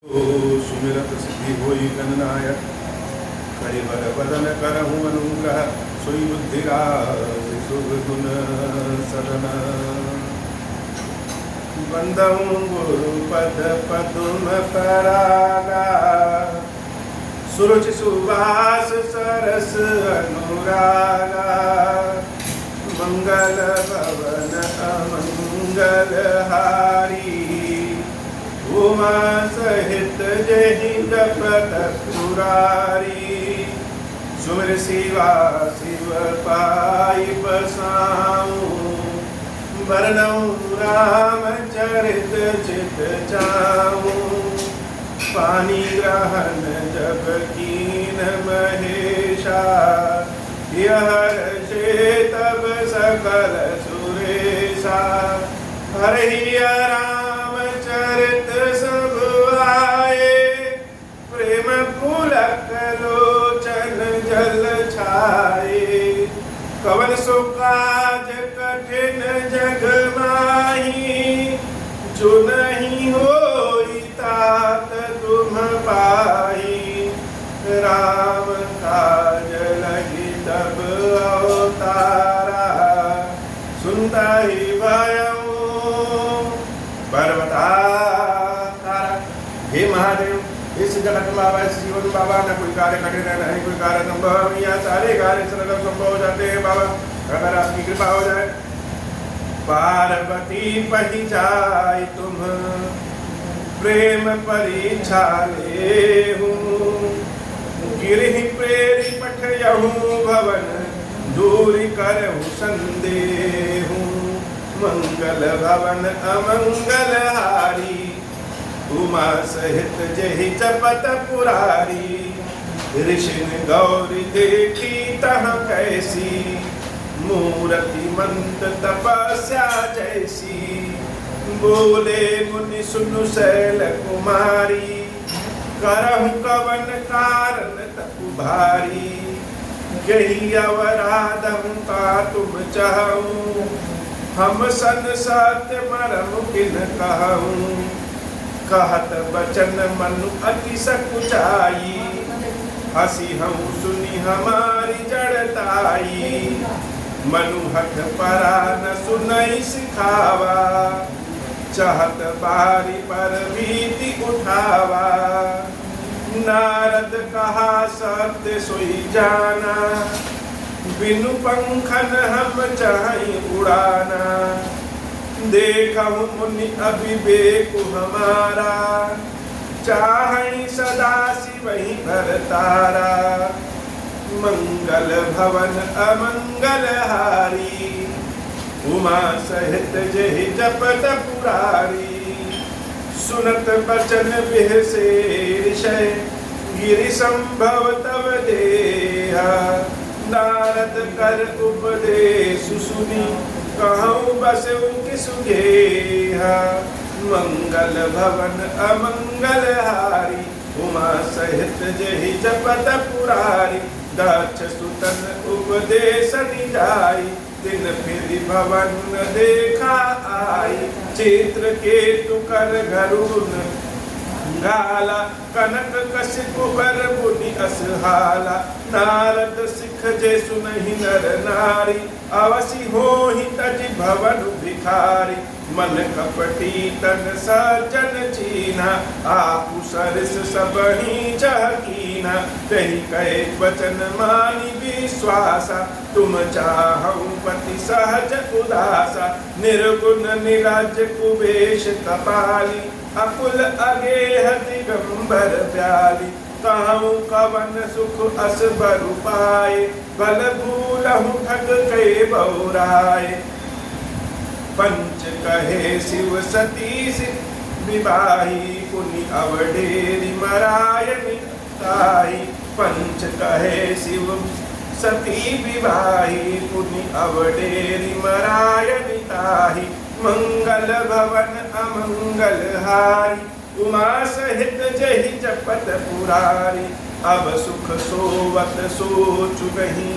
सुमिरत सिद्धि होई गणनायक करिबर बदन करहु अनुग्रह सोई बुद्धिरा शुभ गुण सदन बंदहु गुरु पद पदुम परागा सुरुचि सुवास सरस अनुरागा मंगल भवन अमंगल हारी उमा सहित जहि जपत पुरारी सुमिर शिवा शिव पाई बसाऊं वरनऊं राम चरित चित चाऊं पानी ग्रहण जब कीन महेशा यह ऋषि तब सकल सुरेशा हरि राम चरित सब आए प्रेम पुलक लोचन जल छाए कवन सो काज कठिन जग माही जो नहीं होई तात तुम पाई राम काज लगी तब अवतारा सुनता ही भयं पर्वताकारा। हे महादेव इस जगत बाबा इस जीवन बाबा न कोई कार्य कठिन है नहीं कोई कार्य संभव यहाँ सारे कार्य सरल संभव हो जाते हैं बाबा अगर आपकी कृपा हो जाए। पार्वती पही जाय तुम प्रेम परीक्षा ले गिरहि प्रेरी पठयहु भवन दूरी करहु संदेहु मंगल भवन अमंगल हारी उमा सहित जहि जपत पुरारी ऋषि गौरी देखी तह कैसी मूर्ति मंत तपस्या जैसी बोले मुनि सुनु शैल कुमारी करहु कवन कारण तपु भारी यही अवराधम का तुम चाहूं हम सन सत्य मरम किन कहूं कहत बचन मनु अति सकुचाई हसी हम सुनी हमारी जड़ताई मनु हठ परा न सुनई सिखावा चाहत बारी पर भीति उठावा नारद कहा सत्य सोई जाना बिनु पंखन हम चाहि उड़ाना देखहु मुनि अभिवेक हमारा चाहि सदा शिवहि भरतारा मंगल भवन अमंगल हारी उमा सहित जहि जपत पुरारी सुनत बचन बिहसे ऋषय गिरि संभव तव देहा नारद कर उपदेश सुनी कहूँ बसऊ किसुगेहा मंगल भवन अमंगल हारी उमा सहित जहि जपत पुरारी दक्ष सुतन उपदेश निजाई दिन फिर भवन देखा आई चित्र केतु कर गरुण गाला कनक कशिप बर मुनि असहाला नारद सिख जे सुनहि नर नारी अवसि होहि तज भवन भिखारी मन कपटी तन सज्जन चीना आपु सरस सबहि चहकीना कही कहे वचन मानी विश्वासा तुम चाहु पति सहज उदासा निर्गुण निराज कुबेश कपाली अकुल अगेह दिगंबर प्याली कहूँ कवन सुख अस बरु पाए बल भूलहु ठग के बौराए पंच कहे शिव सती विवाही पुनि अवडेरी मरायनि ताही पंच कहे शिव सती विवाही पुनि अवडेरी मरायनि ताही मंगल भवन अमंगल हारी उमा सहित जहि जपत पुरारी अब सुख सोवत सोचु नहीं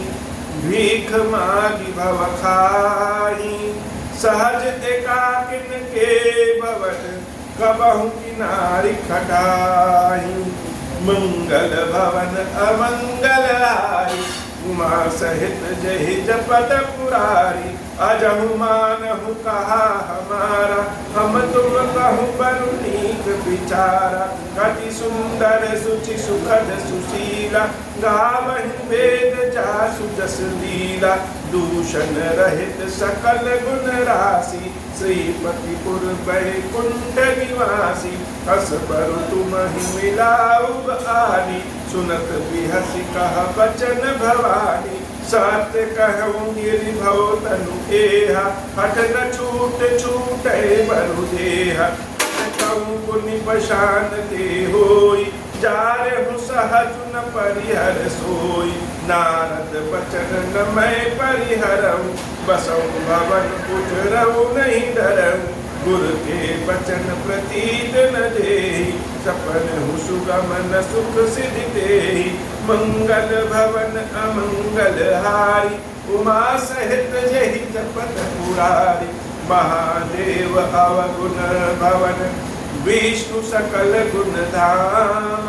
भीख मागी भव खाही सहज एकाकिन के भवन कबहु की नारी खटाई। मंगल भवन अमंगल हारी, उमा सहित जहि जपत पुरारी। अजहु मानहु कहा हमारा, हम तुम कहूँ बरु नीक विचारा। कति सुंदर सुचि सुखद सुशीला, गावहि वेद जासु जस लीला। दूषण रहित सकल गुण राशि, श्रीपति पुर बैकुंठ निवासी। हस बरु तुमहि मिलाऊ आनी, सुनत बिहसि कह बचन भवानी। सत्य कहूँ गिरिभव तनु एहा, हठ न छूट छूटे बरु देहा। कहूँ पुनि पशान ते होई, जारहु सहज न परिहर सोई। नारद बचन न मैं परिहरऊँ, बसऊँ भवन पुजरऊँ नहीं डरऊँ। गुरु के बचन प्रतीत न देहि, सपन हु सुगम न सुख सिद्धि देहि। मंगल भवन अमंगल हारी, उमा सहित जहि जपत पुरारी। महादेव अवगुण भवन, विष्णु सकल गुण धाम।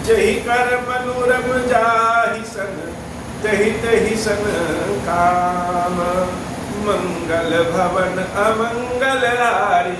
जहि कर मनोरम जाहि सन, तहि तहि सन काम। मंगल भवन अमंगल हारी,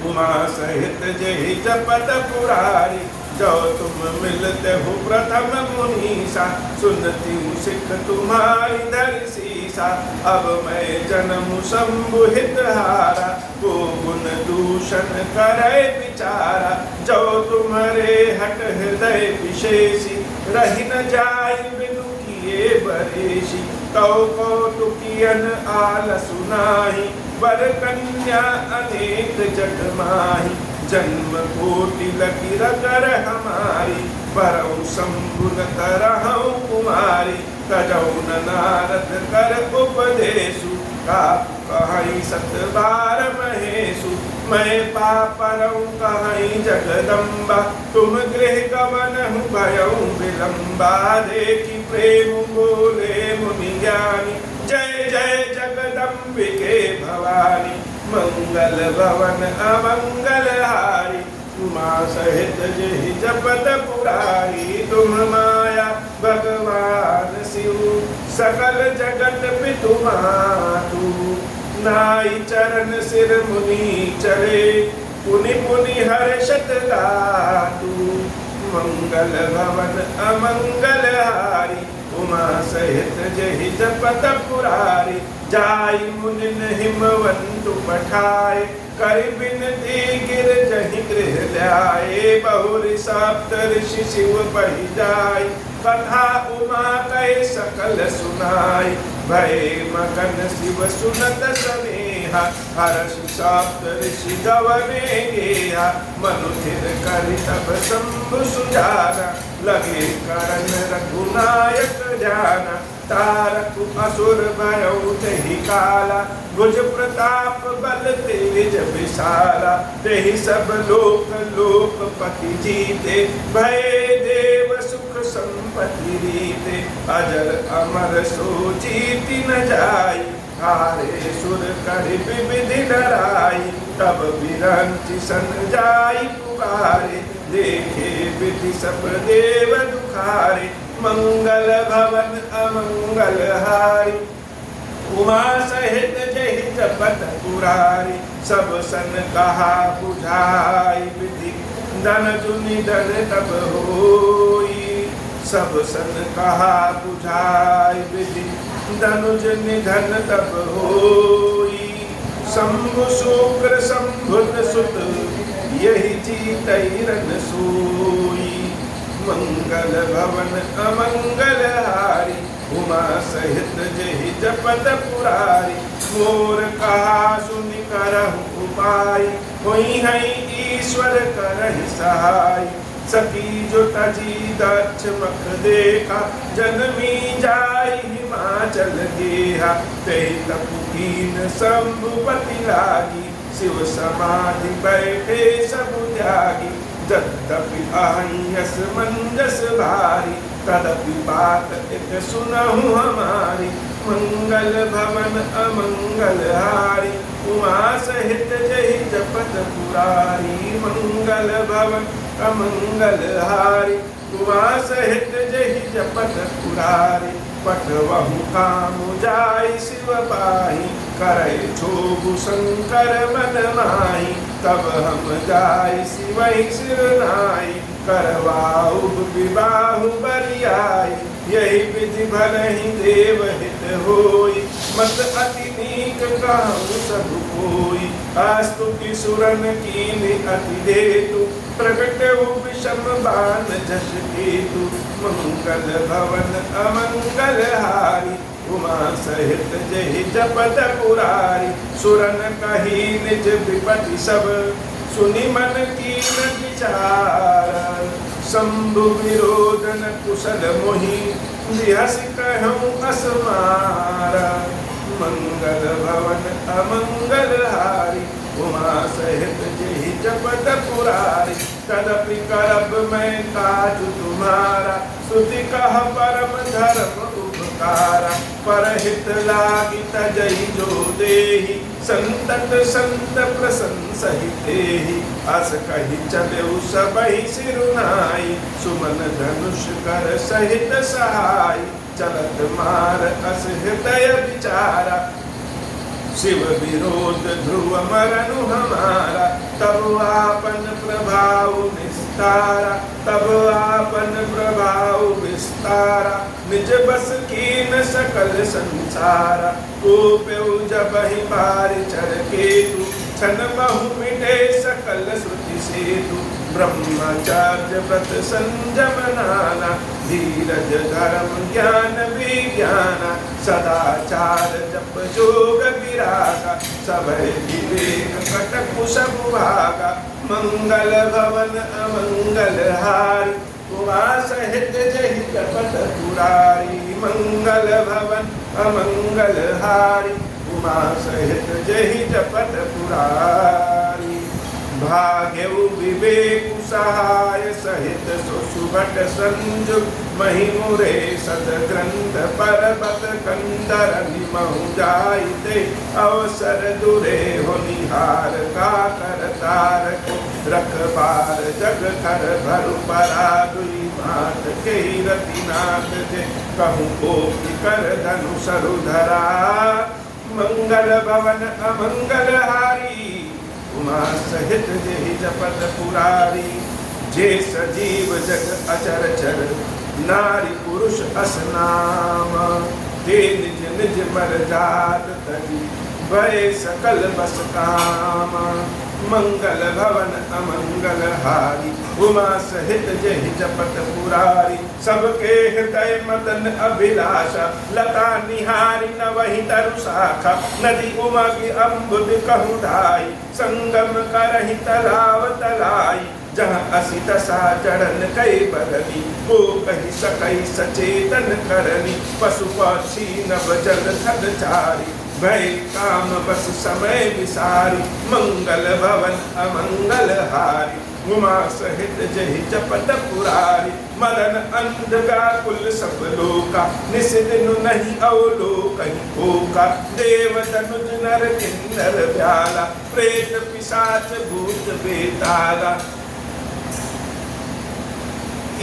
उमा सहित जहि जपत पुरारी। जो तुम मिलते हो प्रथम मुनीसा, सुनती हूँ सिख तुम्हारी धर सीसा। अब मैं जन्म संबुहित हारा, को गुण दूषण करे विचारा। जो तुम्हारे हट हृदय विशेषी, रही न जाय बिनु किए बरेशी। कौ कौतुकियन आल सुनाही, वर कन्या अनेक जग माही। जन्म कोटि लगी रगर हमारी, बरऊ संबुन तरहु कुमारी। तजौ न नारद कर उपदेशु, कापु कहई सत बार महेशु। मैं पापरऊ कहई जगदम्बा, तुम गृह गमन भयऊ विलम्बा। देखी प्रेम बोले मुनि ज्ञानी, जय जय जगदम्बिके भवानी। मंगल भवन अमंगल हारी, उमा सहित जहि जपत पुरारी। तुम माया भगवान शिव, सकल जगत पितु मातु। नाई चरण सिर मुनि चले, पुनि पुनि हर्षत गातु। मंगल भवन अमंगल हारी, उमा सहित जहि जपत पुरारी। जाई मुनिन हिमवंतु पठाए, कर बिनती गिर जहि गृह ल्याए। बहुरि सप्त ऋषि शिव बहि जाय, कथा उमा कहे सकल सुनाई। भय मगन शिव सुनत स्नेहा, हर्षि सप्त ऋषि गवने गेहा। मनुधिर करि तब शंभु सुजाना, लगे करन रघुनायक जाना। तारक असुर भयउ तेहि काला, भुज प्रताप बल तेज विशाला। तेहि सब लोक लोकपति जीते, भय देव सुख संपत्ति रीते। अजर अमर सो जीति न जाई, हारे सुर करि विविधि डराई। तब बिरंचि सन जाई पुकारे, देखे विधि सब देव दुखारे। मंगल भवन अमंगल हारी, उमा सहित जहि जपत पुरारी। सब सन कहा बुझाई विधि, धन जुनि धन तब होई। सब सन कहा बुझाई विधि, धनुज निधन तब होई। शंभु शुक्र शंभुन सुत, यही जीतई रन सोई। मंगल भवन अमंगल हारी, उमा सहित जहि जपत पुरारी। मोर कहा सुनि करहु उपाय, होई हई ईश्वर करहि सहाय। सखी जो तजी दक्ष मख देखा, जन्मी जाय हिमाचल गेहा। तेहि तपु कीन शंभुपति लागी, शिव समाधि बैठे सब त्यागी। यद्यपि अहंयस मंजस भारी, तदपि बात एक सुनहु हमारी। मंगल भवन अमंगल हारी उमा सहित जहि जपत पुरारी। मंगल भवन अमंगल हारी उमा सहित जहि जपत पुरारी। पटवहु काम जाय शिव पाहि करय छोगु शंकर मन माहि। तब हम जाय शिवहि सिर नाई करवाऊ विबाहु बरियाई। यही विधि भलहि देव हित होई मत अति नीक कहूँ सब कोई। आस्तुति सुरन कीनि अति देतु प्रगट विषम बान जस केतु। मंगल भवन अमंगल हारी उमा सहित जहि जपत पुरारी। सुरन कही निज विपति सब सुनि मन कीन विचार। शंभु विरोधन कुशल मोहि बिहस कहूँ असमारा। मंगल भवन अमंगल हारी उमा सहित जहि जपत पुरारी। तदपि करब मैं काज तुम्हारा स्तुति कह परम धर्म उपकारा। परहित लागी तजहि जो देहि संतत संत प्रशंसहि तेहि। अस कहि चलऊ सबहि सिरुनाई सुमन धनुष कर सहित सहाय। चलत मार अस हृदय विचारा शिव विरोध ध्रुव मरनु हमारा। तब आपन प्रभाव निस्तारा तब आपन प्रभाव विस्तारा। निज बस कीन सकल संसारा कोप्यउ जबहि बारि चर केतु। छन बहु मिटे सकल श्रुति सेतु। ब्रह्मचर्य व्रत संयम नाना धीरज धर्म ज्ञान विज्ञाना। सदाचार जप जोग विरागा सभय विवेक कटकु सब भागा। मंगल भवन अमंगल हारी उमा सहित जहि जपत पुरारी। मंगल भवन अमंगल हारी उमा सहित जहि जपत पुरारी। भाग्यउ विवेक सहाय सहित सुसुभट संजुग। महिमुरे सदग्रंथ पर्वत कंदर निमहु जाइते। अवसर दुरे हो निहार का कर तारक। रखबार जग कर भरु परा दुई मात के रतिनाथ जे। कहूँ कोटि कर धनु सरु धरा। मंगल भवन अमंगल हारी उमा सहित जहि जपत पुरारी। जे सजीव जग अचर चर नारी पुरुष असनाम। ते निज निज मर जात तजी भय सकल बस काम। मंगल भवन अमंगल हारी उमा सहित जहि जपत पुरारी। सबके हृदय मदन अभिलाषा लता निहारी न वही तरु शाखा। नदी उमा की अम्बुद कहूँ ढाई संगम करहि तलाव तलाई। जहाँ असी दशा चढ़न कई बदनी को कही सकई सचेतन करनी। पशु पक्षी नभ जल थद चारी भय काम बस समय विसारी। मंगल भवन अमंगल हारी उमा सहित जहि जपत पुरारी। मदन अंध व्याकुल सब लोका निस दिन नहीं अवलोकहि होका। देव तनुज नर किन्नर व्याला प्रेत पिशाच भूत बेताला।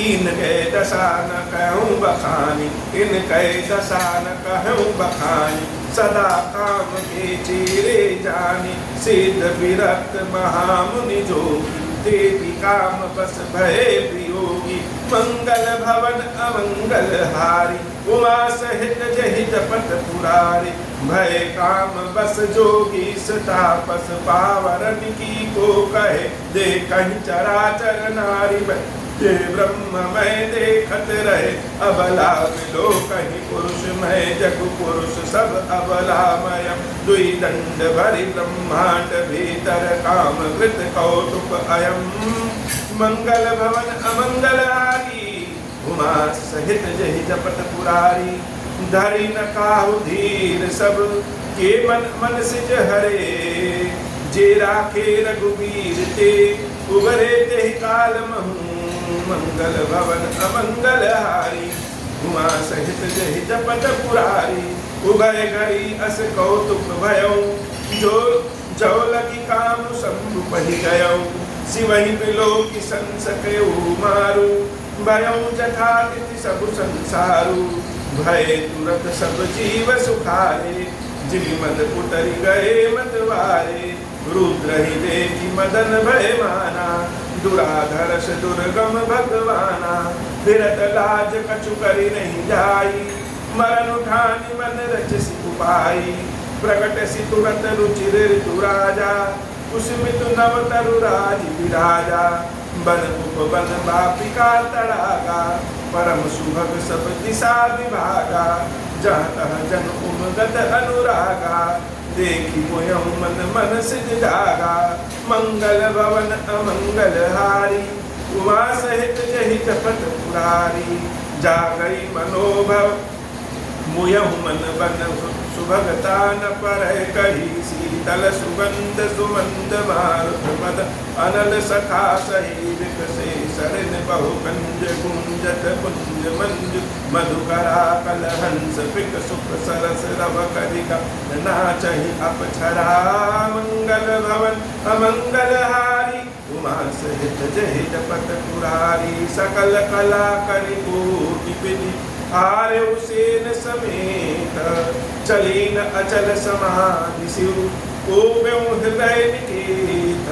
इन कै दशा न कहूँ बखानी इन कै दशा न कहूँ बखानी। सदा काम के चेरे जानी सिद्ध विरक्त महामुनि जोगी। देवी काम बस भय वियोगी। मंगल भवन अमंगल हारी उमा सहित जहि जपत पुरारी। भय काम बस जोगी तापस पावरन की को कहे। दे कहीं चराचर नारी ये ब्रह्म मैं देखत रहे। अबला मिलो कहीं पुरुष मैं जग पुरुष सब अबलामय। दुई दंड भरि ब्रह्मांड भीतर काम कृत कौतुक अयम। मंगल भवन अमंगल हारी उमा सहित जहि जपत पुरारी। धरि न काहु धीर सब के मन मन सिज हरे। जे राखे रघुवीर ते उबरे ते काल महू। मंगल भवन अमंगल हारी उमा सहित जहि जपत पुरारी। उभय घड़ी अस कौतुक भयो, जो जो लगी काम शंभु पहि गयो, शिवहि बिलोकि संसकयो मारु, भयो जठादिति सब संसारु, भय तुरत सब जीव सुखारे, जिमि मद उतरि गए मतवारे, रुद्र ही देखि मदन भय माना, दुराधरस दुर्गम भगवाना, फिरत लाज कछु करि नहीं जाई, मरण उठानी मन रचसि उपाई, प्रकट सि तुरत रुचिर ऋतु राजा, कुसुमित नव तरु राज विराजा, बन उपवन बापिका तड़ागा, परम सुभग सब दिशा विभागा, जहाँ तहाँ जन उमगत अनुरागा, देखी मोयहु मन मन सिज जागा, मंगल भवन अमंगल हारी, उमा सहित जहि जपत पुरारी, जा गई मनोभव मोयहु मन बन सुभगता न परह कही, शीतल सुगंध सुमंद मारुत पद, अनल सखा सही विकसे शरण बहु कंज, गुंजत कुंज मंज मधुकरा कलहंस, पिक सुख सरस रव करिका नाचहि अपछरा, मंगल भवन अमंगल हारी, उमा सहित जहि जपत पुरारी, सकल कला करि कोटि विधि, आर्य सेन समेत, चलीन अचल समाधि शिव, ओव्यों हृदय निकेत,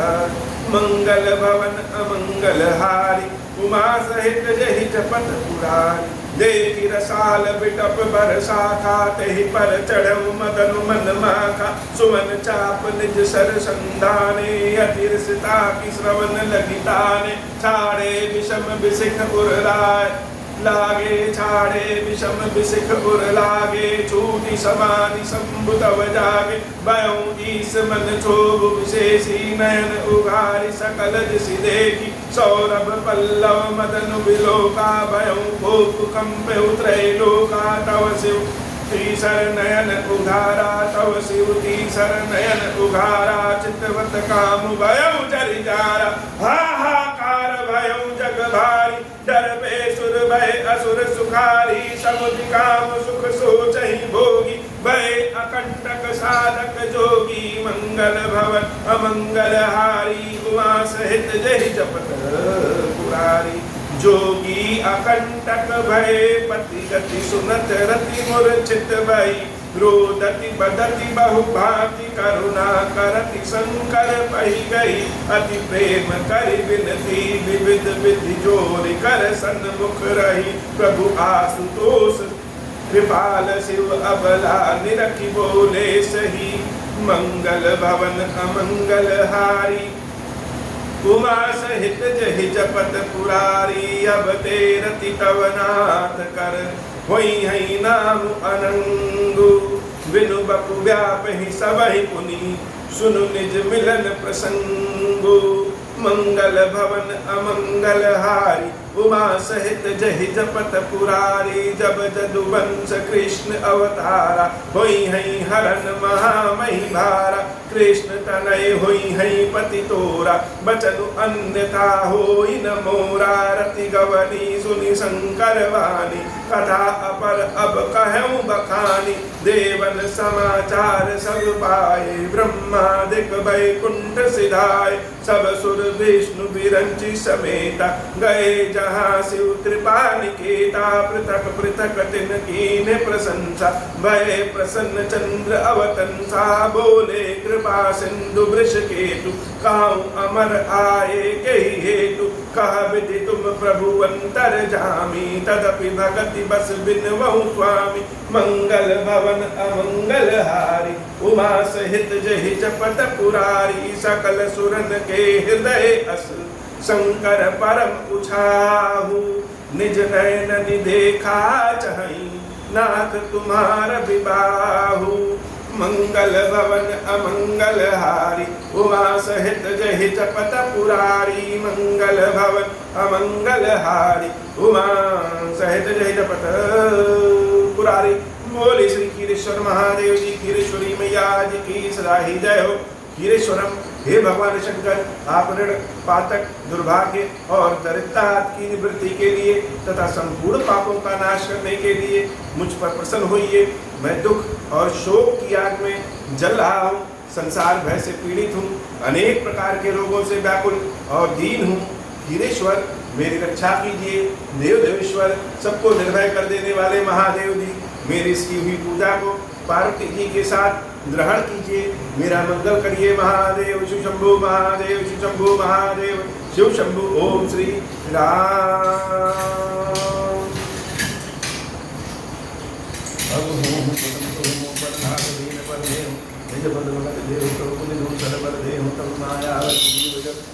मंगल भवन अमंगल हारी, उमा सहित जहि जपत पुरारी, देखि रसाल बिटप बरसा था, तेहि पर चढ़ऊ मदन मन माखा, सुमन चाप निज सर संधाने, अतिरसता की श्रवण लगिताने, छाड़े विषम विशिख उर्लाए, लागे छाड़े विषम विशिख उर लागे, छूटी समाधि शंभु तव जागे, भयो ईस मन क्षोभ विशेषी, नयन उघारी सकल दिशि देखी, सौरभ पल्लव मदन विलोका, भयो भूप कंपे त्रैलोका, तव शिव तीसर नयन उघारा, तव शिव तीसर नयन उघारा, चितवत काम भयो जरि जारा, हाहाकार भयो जग भारी, डर पे सुर भय असुर सुखारी, समुझ काम सुख सोचहि भोगी, भय अकंटक साधक जोगी, मंगल भवन अमंगल हारी, उमा सहित जहि जपत पुरारी, जोगी अकंटक भय पति गति सुनत रति मूर्छित भई, रोदति बदति बहु भांति करुणा करति शंकर पहि गई, अति प्रेम करि विनती विविध विधि जोरि कर सन्मुख रही, प्रभु आशुतोष कृपाल शिव अबला निरखि बोले सही, मंगल भवन अमंगल हारी, उमा सहित जहि जपत पुरारी, अब तेरति तव नाथ कर, होई हई नाम अनंगु, विनु बपु व्यापहि सबहि पुनि, सुनु निज मिलन प्रसंगु, मंगल भवन अमंगल हारी, उमा सहित जहि जपत पुरारी, जब जदुवंश कृष्ण अवतारा, होई हई हरन महामहि भारा, कृष्ण तनय होई हई पति तोरा, बचनु अन्यथा होई न मोरा, रति गवनी सुनि शंकर वाणी, कथा अपर अब कहूँ बखानी, देवन समाचार सब पाए, ब्रह्मादिक वैकुंठ सिधाए, सब सुर विष्णु विरंची समेता, गए जहाँ शिव कृपा निकेता, पृथक पृथक तिन कीने प्रशंसा, भय प्रसन्न चंद्र अवतंसा, बोले कृपा सिंधु वृष केतु, काहू अमर आए कही हेतु, कह विधि तुम प्रभु अंतर जामी, तदपि भगति बस बिनवहु स्वामी, मंगल भवन अमंगल हारी, उमा सहित जहि जपत पुरारी, सकल सुरन के हृदय अस, शंकर परम उछाहु, निज नयन देखा चहि, नाथ तुम्हार विबाहु, मंगल भवन अमंगल हारी, उमा सहित जहि जपत पुरारी, मंगल भवन अमंगल हारी, उमा सहित जहि जपत पुरारी। बोले श्री खीरेश्वर महादेव जी, खीरेश्वरी मैया जी की सदा ही जय हो। खीरेश्वरम, हे भगवान शंकर, आप ऋण पातक दुर्भाग्य और दरिद्रता की निवृत्ति के लिए तथा संपूर्ण पापों का नाश करने के लिए मुझ पर प्रसन्न होइए। मैं दुख और शोक की आग में जल रहा हूँ। संसार भय से पीड़ित हूँ, अनेक प्रकार के रोगों से व्याकुल और दीन हूँ। धीरेश्वर मेरी रक्षा कीजिए। देव देवेश्वर सबको निर्भय कर देने वाले महादेव जी, मेरी इसकी हुई पूजा को पार्वती जी के साथ ग्रहण कीजिए। मेरा मंगल करिए महादेव। शिव शंभु महादेव, शिव शंभु महादेव, शिव शंभु। ओम श्री राम। अब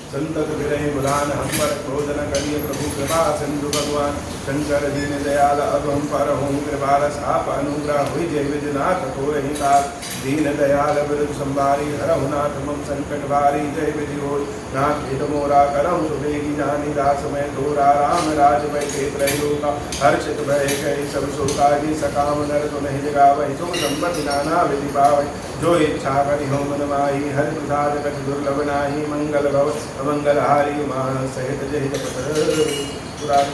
संतत विरह बुलान हम पर क्रोधन करिए प्रभु कृपा सिंधु भगवान शंकर दीन दयाल अब हम पर हूँ कृपा रस आप अनुग्रह हुई जय विद्यनाथ हो रही काल दीन दयाल विरुद्ध संवारी हरहु नाथ मम संकट वारी जय विधि हो नाथ भेद मोरा करम सुबेगी जानी दास मैं तोरा राम राज बैठे त्रैलोका हर्षित भय गए सब शोका जी सकाम नर तो नहीं जगा वही सुख संपत्ति नाना विधि पावै जो इच्छा करि हो मन माही हरि प्रसाद कछ दुर्लभ नाही मंगल भव अमंगल हारी मान सहित जय पुराण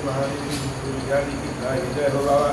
महादेव की जय हो बाबा।